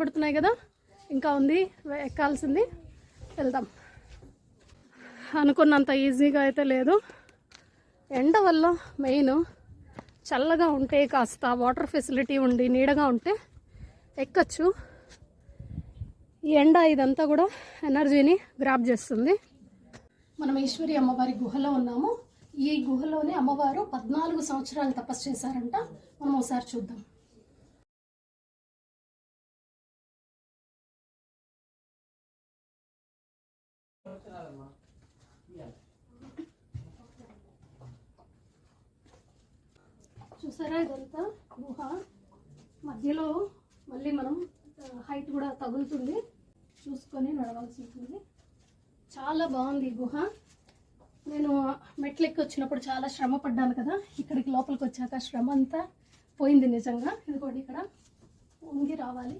పడుతున్నాయి కదా, ఇంకా ఉంది ఎక్కాల్సింది. వెళ్దాం. అనుకున్నంత ఈజీగా అయితే లేదు. ఎండ వల్ల మెయిన్ చల్లగా ఉంటే, కాస్త వాటర్ ఫెసిలిటీ ఉండి నీడగా ఉంటే ఎక్కచ్చు. ఈ ఎండ ఇదంతా కూడా ఎనర్జీని గ్రాప్ చేస్తుంది. మనం ఈశ్వరి అమ్మవారి గుహలో ఉన్నాము. ఈ గుహలోనే అమ్మవారు 14 సంవత్సరాలు తపస్సు చేశారంట. మనం ఒకసారి చూద్దాం. చూసారా, ఇదంతా గుహ మధ్యలో. మళ్ళీ మనం హైట్ కూడా తగులుతుంది, చూసుకొని నడవాల్సి ఉంటుంది. చాలా బాగుంది ఈ గుహ. నేను మెట్లెక్కి వచ్చినప్పుడు చాలా శ్రమ పడ్డాను కదా, ఇక్కడికి లోపలికి వచ్చాక శ్రమ అంతా పోయింది నిజంగా. ఇదిగోండి, ఇక్కడ వంగి రావాలి.